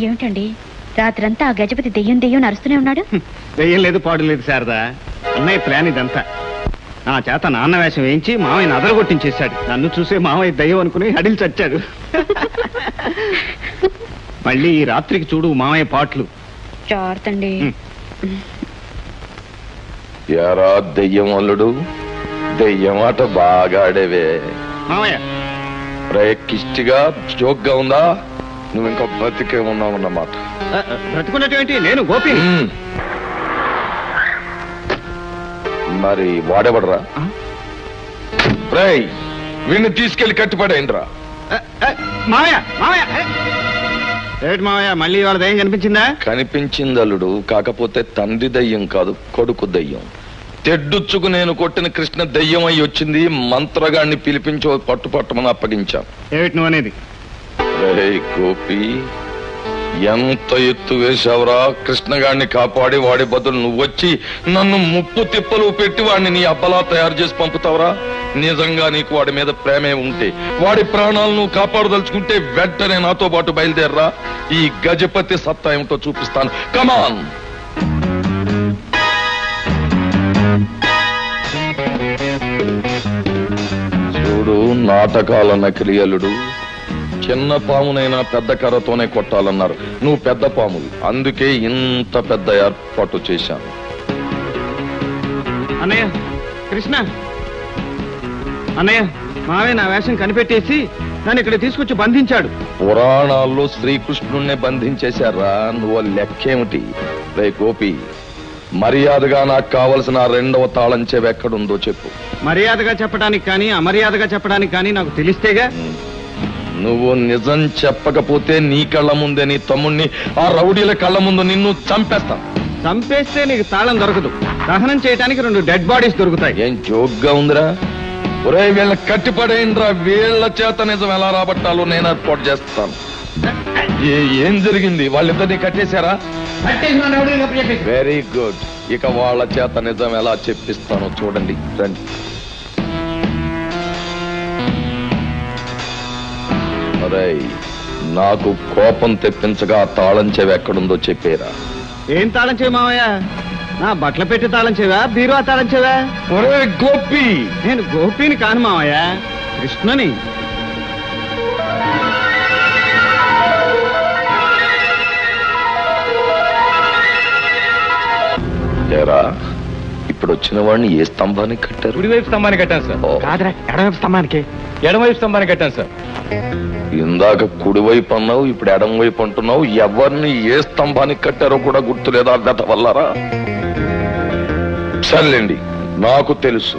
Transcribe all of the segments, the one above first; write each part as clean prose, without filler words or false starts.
ఏమిటండి రాత్రంతా ఆ గజపతి దెయ్యం దెయ్యం నరుస్తూనే ఉన్నాడు? దెయ్యం లేదు పాడు లేదు శారదా, అన్నయ్య ప్లాన్ ఇదంతా. నా చేత నాన్న వేషం వేయించి మామయ్యని అదరగొట్టించేశాడు. నన్ను చూసే మామయ్య దయ్యం అనుకుని అడిలి చచ్చాడు. మళ్ళీ ఈ రాత్రికి చూడు మామయ్య పాటలు. జాగ్రత్తండి. యారా దెయ్యం అల్లుడు, దెయ్యం ఆట బాగా ఆడేవే మామయ్య. రే కిష్టిగా జోక్గా ఉందా? నువ్వు ఇంకా బతికే ఉన్నావన్నమాట. బ్రతుకున్నటువంటి నేను గోపి. మరి వాడేవడరా? రేయ్ వీడిని తీసుకెళ్లి కట్టిపడేయండిరా. మామయ్య మామయ్య ఏమిటి మామయ్య, మళ్ళీ వాళ్ళ దయ్యం కనిపించిందా? కనిపించింది అల్లుడు, కాకపోతే తండ్రి దయ్యం కాదు, కొడుకు దయ్యం. తెడ్డుచ్చుకు నేను కొట్టిన కృష్ణ దయ్యం అయి వచ్చింది. మంత్రగాడిని పిలిపించి పట్టుపట్టమని అప్పగించాం. ఏమిటి నువ్వు అనేది? రే గోపి, ఎంత ఎత్తు వేశావురా? కృష్ణగాడిని కాపాడి వాడి బదులు నువ్వొచ్చి నన్ను ముప్పు తిప్పలు పెట్టి వాడిని నీ అబ్బలా తయారు చేసి పంపుతావురా? నిజంగా నీకు వాడి మీద ప్రేమే ఉంటే, వాడి ప్రాణాలను కాపాడదలుచుకుంటే వెంటనే నాతో పాటు బయలుదేరరా. ఈ గజపతి సత్తా ఏమిటో చూపిస్తాను. కమాన్. చూడు, నాటకాల నకిలీయలుడు, చిన్న పామునైనా పెద్ద కర్రతోనే కొట్టాలన్నారు. నువ్వు పెద్ద పామువి, అందుకే ఇంత పెద్ద ఏర్పాటు చేశాను. అన్నయ్య కృష్ణ, అన్నయ్య మావే నా వేషం కనిపెట్టేసి నన్ను ఇక్కడ తీసుకొచ్చి బంధించాడు. పురాణాల్లో శ్రీకృష్ణుణ్ణి బంధించేశారా? నువ్వు లెక్కేమిటి? రే గోపి, మర్యాదగా నాకు కావలసిన రెండవ తాళం చెవి ఎక్కడుందో చెప్పు. మర్యాదగా చెప్పడానికి కానీ అమర్యాదగా చెప్పడానికి కానీ నాకు తెలిస్తేగా. నువ్వు నిజం చెప్పకపోతే నీ కళ్ళ ముందే నీ తమ్ముణ్ణి ఆ రౌడీల కళ్ళ ముందు నిన్ను చంపేస్తా. చంపేస్తే నీకు తాళం దొరకదు, దహనం చేయడానికి 2 డెడ్ బాడీస్ దొరుకుతాయి. ఏం జోక్గా ఉందిరా? ఒరే వీళ్ళ కట్టిపడేయండిరా. వీళ్ళ చేత నిజం ఎలా రాబట్టాలో నేను ఏర్పాటు చేస్తాను. ఏం జరిగింది? వాళ్ళిద్దరిని కట్టేశారా? Very good. ఇక వాళ్ళ చేత నిజం ఎలా చెప్పిస్తానో చూడండి. రండి. నాకు కోపం తెప్పించగా తాళం చెవి ఎక్కడుందో చెప్పేరా. ఏం తాళం చెవి మావయ్య? నా బట్టలు పెట్టి తాళం చెవా, బీరువా తాళం చెవా? ఒరే గోపి, నేను గోపిని కాను మావయ్య, కృష్ణని. ఏరా, ఇప్పుడు వచ్చిన వాడిని ఏ స్తంభానికి కట్టారు? కుడివైపు స్తంభానికి కట్టాను సార్. కాదురా, ఎడమవైపు స్తంభానికి. ఎడమవైపు స్తంభానికి కట్టాను సార్. ఇందాక కుడివైపు అన్నావు, ఇప్పుడు ఎడం వైపు అంటున్నావు. ఎవరిని ఏ స్తంభానికి కట్టారో కూడా గుర్తులేదా? గత వల్లరా? సర్లేండి, నాకు తెలుసు.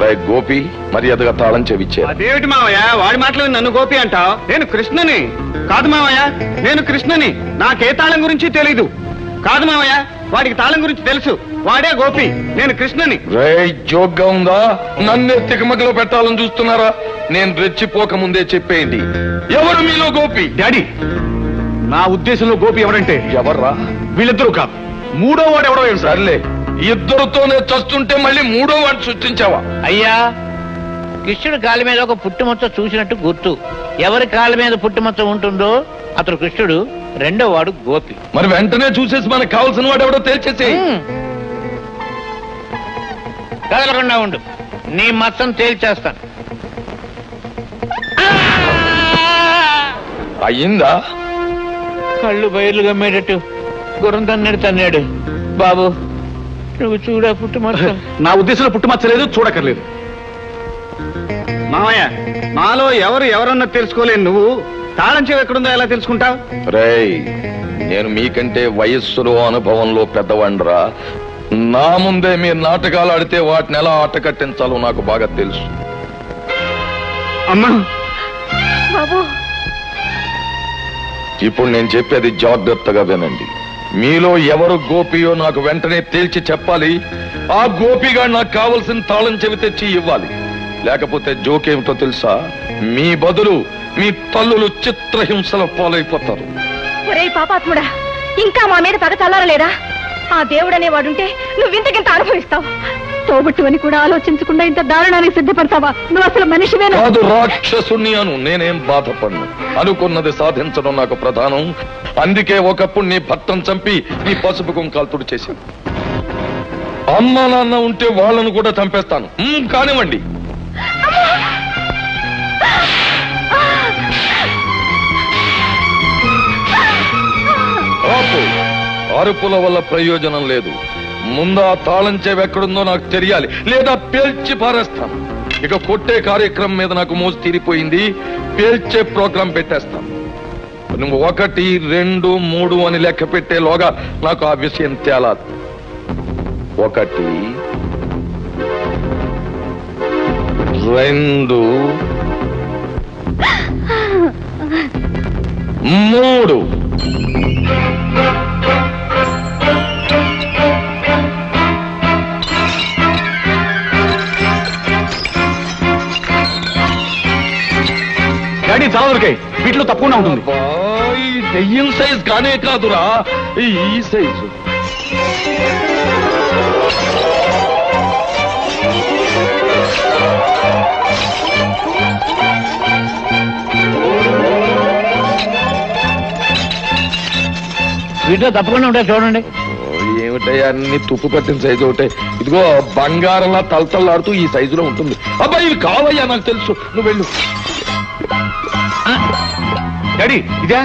రే గోపి, మర్యాదగా తాళం చెవిచ్చే. అదేమిటి మావయ్య, వాడి మాటలు నన్ను గోపి అంటావు? నేను కృష్ణని. కాదు మావయ్య, నేను కృష్ణని. నాకే తాళం గురించి తెలీదు. కాదు మావయ్య, వాడికి తాళం గురించి తెలుసు. వాడే గోపి, నేను కృష్ణని. రే జోక్గా ఉందా? నన్నే తికమకలో పెట్టాలని చూస్తున్నారా? నేను రెచ్చిపోక ముందే చెప్పేయండి, ఎవరు మీలో గోపి? డాడీ, నా ఉద్దేశంలో గోపి ఎవరంటే ఎవర్రా? వీళ్ళిద్దరూ కాదు, 3వ వాడు ఎవడో. సర్లే, ఇద్దరుతోనే చస్తుంటే మళ్ళీ 3వ వాడిని సృష్టించావా? అయ్యా, కృష్ణుడి కాళ్ళ మీద ఒక పుట్టుమచ్చ చూసినట్టు గుర్తు. ఎవరి కాళ్ళ మీద పుట్టుమచ్చ ఉంటుందో అతడు కృష్ణుడు, 2వ వాడు గోపి. మరి వెంటనే చూసేసి మనకు కావాల్సిన వాడు ఎవడో తేల్చేసి. కదలకుండా ఉండు, నీ మచ్చం తేల్చేస్తాను. అయ్యిందా? కళ్ళు బయర్లు గమ్మేటట్టు గుర్రం తన్నాడు. బాబు, నువ్వు చూడా పుట్టుమచ్చ? నా ఉద్దేశంలో పుట్టుమచ్చలేదు, చూడక్కర్లేదు. మావయ్య, మాలో ఎవరన్నా తెలుసుకోలేను. నువ్వు తాళం చెవి ఎక్కడుందో ఎలా తెలుసుకుంటావు? రేయ్, నేను మీకంటే వయస్సులో అనుభవంలో పెద్దవాడిరా. నా ముందే మీరు నాటకాలు ఆడితే వాటిని ఎలా ఆట కట్టించాలో నాకు బాగా తెలుసు. అమ్మా బాబు, ఇప్పుడు నేను చెప్పేది జాగ్రత్తగా వినండి. మీలో ఎవరు గోపియో నాకు వెంటనే తేల్చి చెప్పాలి. ఆ గోపిగా నాకు కావలసిన తాళం చెవి తెచ్చి ఇవ్వాలి. లేకపోతే జోకేమిటో తెలుసా? మీ బదులు మీ తల్లులు చిత్రహింసల పాలైపోతారు. ఒరే పాపాత్ముడా, ఇంకా మా మీద పగ చల్లారలేదా? ఆ దేవుడనే వాడుంటే నువ్వింతకింత అనుభవిస్తావు. తోబుట్టువని కూడా ఆలోచించకుండా ఇంత దారుణానికి సిద్ధపడతావా? నువ్వు అసలు మనిషివేనా? కాదు, రాక్షసుని అను. నేనేం బాధపడను. అనుకున్నది సాధించడం నాకు ప్రధానం. అందుకే ఒకప్పుడు నీ భర్తను చంపి నీ పసుపు కుంకాలు తుడి చేశాను. అమ్మ నాన్న ఉంటే వాళ్ళను కూడా చంపేస్తాను. కానివ్వండి. ఆపు. అరుపుల వల్ల ప్రయోజనం లేదు. ముందు ఆ తాళం చెవి ఎక్కడుందో నాకు తెలియాలి, లేదా పేల్చి పారేస్తాను. ఇక కొట్టే కార్యక్రమం మీద నాకు మోజు తీరిపోయింది. పేల్చే ప్రోగ్రాం పెట్టేస్తాను. నువ్వు 1, 2, 3 అని లెక్క పెట్టేలోగా నాకు ఆ విషయం తేలాదు. 1, 2, 3. డాడీ చాలా దొరికాయి. వీటిలో తప్పకుండా ఉంటుంది. ఈ దెయ్యం సైజ్ కానే కాదురా, ఈ సైజు. వీటిలో తప్పకుండా ఉంటాయి, చూడండి. ఏమిటయ్యా అన్ని తుప్పు పట్టిన సైజు ఒకటే. ఇదిగో బంగారంలా తలతల్లాడుతూ ఈ సైజులో ఉంటుంది. అబ్బా ఇవి కావయ్యా, నాకు తెలుసు. నువ్వు వెళ్ళు. డాడీ ఇదే.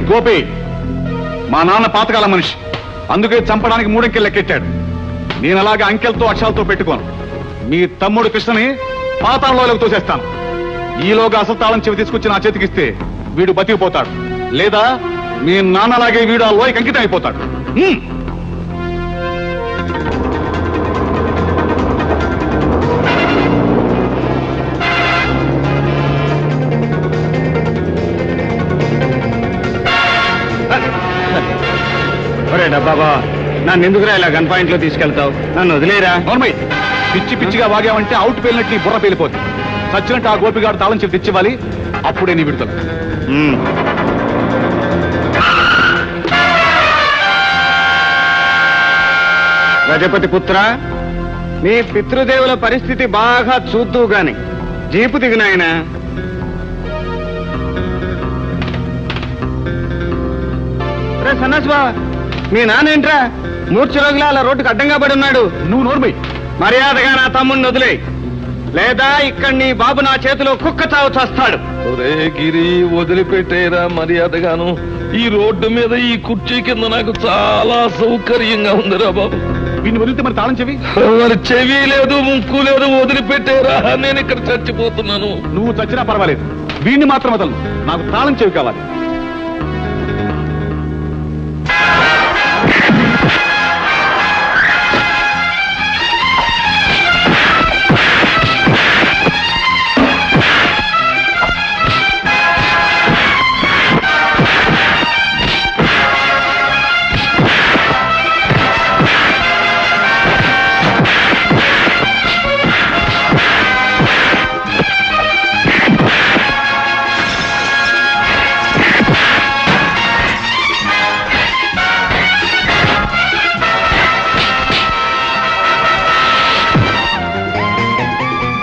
గోపి మా నాన్న పాతకాల మనిషి, అందుకే చంపడానికి 3 అంకెలు లెక్కెట్టాడు. నేను అలాగే అంకెలతో అక్షరాలతో పెట్టుకోను. మీ తమ్ముడు కృష్ణని పాతాళంలోకి తోసేస్తాను. ఈలోగా అసలు తాళం చెవి తీసుకొచ్చి నా చేతికిస్తే వీడు బతికిపోతాడు, లేదా మీ నాన్నలాగే వీడు ఆ లోయకి అంకితం అయిపోతాడు. డబ్బా నన్ను ఎందుకురా ఇలా గన్ పాయింట్ లో తీసుకెళ్తావు? నన్ను వదిలేరా. నోర్మయ్య, పిచ్చి పిచ్చిగా వాగావంటే అవుట్ పేలినట్టు నీ బుర్ర పేలిపోతుంది. సచ్చినట్టు ఆ గోపిగాడు తాళం చెప్పి తెచ్చివ్వాలి, అప్పుడే నీ విడుదల. ఉమ్. గజపతి పుత్ర, నీ పితృదేవుల పరిస్థితి బాగా చూద్దు గాని జీపు దిగునాయనా. రే సన్నాసివా, మీ నాన్నేంట్రా మూర్ఛరోగిలా అలా రోడ్డుకు అడ్డంగా పడి ఉన్నాడు? నువ్వు నోర్మయ్య. మర్యాదగా నా తమ్ముడిని వదిలే, లేదా ఇక్కడ నీ బాబు నా చేతిలో కుక్క చావు చేస్తాడు. ఒరే గిరి, వదిలిపెట్టేరా మర్యాదగాను. ఈ రోడ్డు మీద ఈ కుర్చీ కింద నాకు చాలా సౌకర్యంగా ఉందిరా బాబు. వీడిని వదిలితే మరి తాళం చెవి? మరి చెవి లేదు, ముక్కు లేదు, వదిలిపెట్టేరా. నేను ఇక్కడ చచ్చిపోతున్నాను. నువ్వు చచ్చినా పర్వాలేదు, వీడిని మాత్రం వదలను. నాకు తాళం చెవి కావాలి.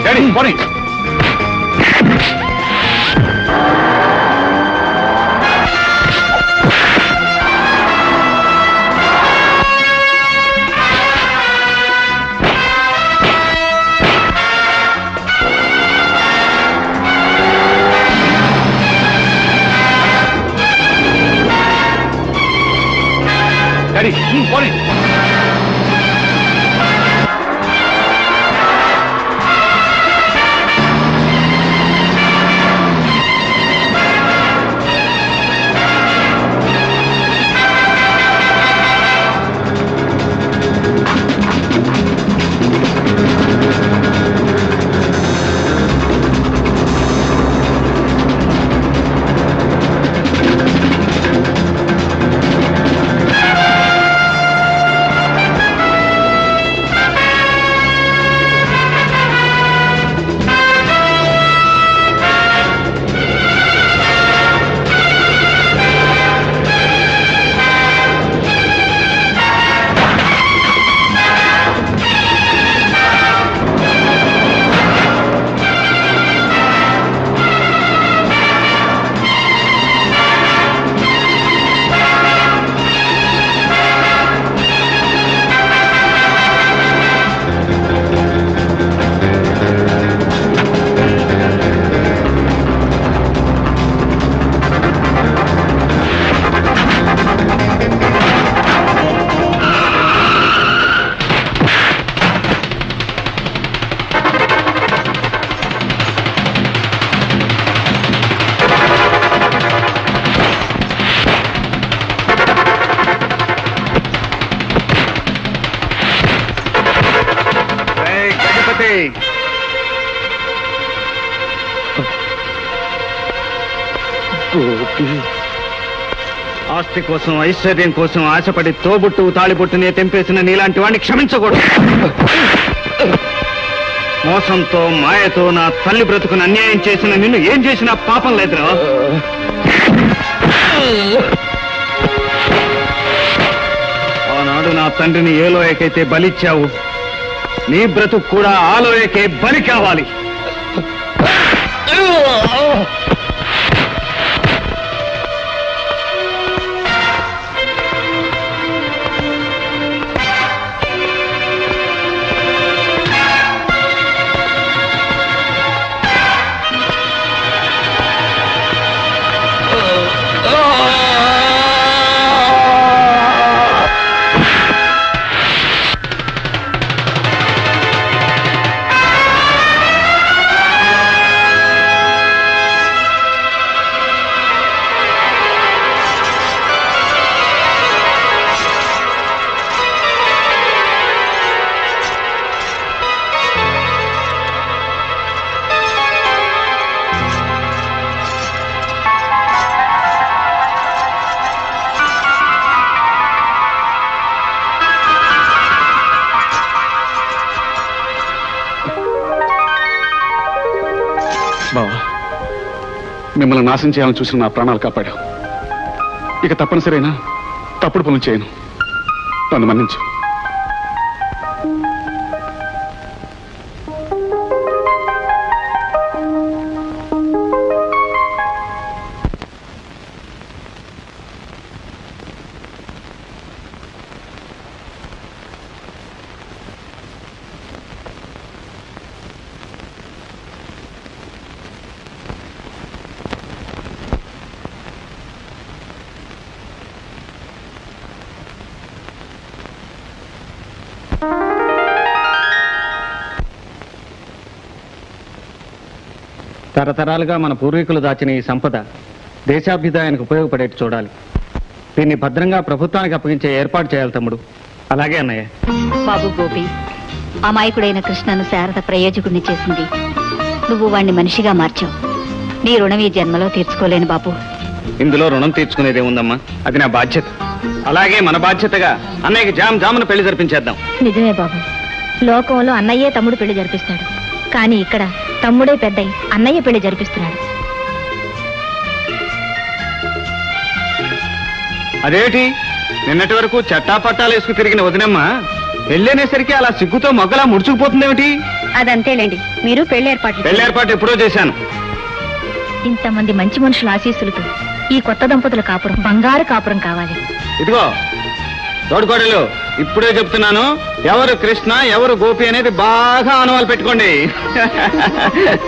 డాడీ, పోనీ. డాడీ, పోనీ. ఆస్తి కోసం, ఐశ్వర్యం కోసం ఆశపడి తోబుట్టు తాళిబొట్టునే తెంపేసిన నీలాంటి వాడిని క్షమించకూడదు. మోసంతో, మాయతో నా తల్లి బ్రతుకును అన్యాయం చేసిన నిన్ను ఏం చేసినా పాపం లేదురా. ఆనాడు నా తండ్రిని ఏ లోయకైతే బలిచ్చావు, నీ బ్రతుకు కూడా ఆ లోయకే బలి కావాలి. మిమ్మల్ని నాశనం చేయాలని చూసిన నా ప్రాణాలు కాపాడావు. ఇక తప్పనిసరైనా తప్పుడు పనులు చేయను. నన్ను మన్నించు. తరతరాలుగా మన పూర్వీకులు దాచిన ఈ సంపద దేశాభ్యుదయానికి ఉపయోగపడేట్టు చూడాలి. దీన్ని భద్రంగా ప్రభుత్వానికి అప్పగించే ఏర్పాటు చేయాలి తమ్ముడు. అలాగే అన్నయ్య. బాబు గోపి, అమాయకుడైన కృష్ణను శారద ప్రయోజకుడిని చేసింది. నువ్వు వాణ్ణి మనిషిగా మార్చావు. నీ రుణం ఈ జన్మలో తీర్చుకోలేను బాబు. ఇందులో రుణం తీర్చుకునేదేముందమ్మా, అది నా బాధ్యత. అలాగే మన బాధ్యతగా అన్నయ్యకి జామున పెళ్లి జరిపించేద్దాం. నిజమే బాబు, లోకంలో అన్నయ్యే తమ్ముడు పెళ్లి జరిపిస్తాడు. కానీ ఇక్కడ తమ్ముడే పెద్దయి అన్నయ్య పెళ్లి జరిపిస్తున్నాడు. అదేమిటి, నిన్నటి వరకు చట్టాపట్టాలు వేసుకు తిరిగిన వదినమ్మ పెళ్ళనేసరికి అలా సిగ్గుతో మొగ్గలా ముడుచుకుపోతుందేమిటి? అదంతేలేండి, మీరు పెళ్లి ఏర్పాటు ఎప్పుడో చేశాను. ఇంతమంది మంచి మనుషుల ఆశీస్సులతో ఈ కొత్త దంపతుల కాపురం బంగారు కాపురం కావాలి. ఇదిగో తోడుకోడలు, ఇప్పుడే చెప్తున్నాను, ఎవరు కృష్ణ ఎవరు గోపి అనేది బాగా అనుమానాలు పెట్టుకోండి.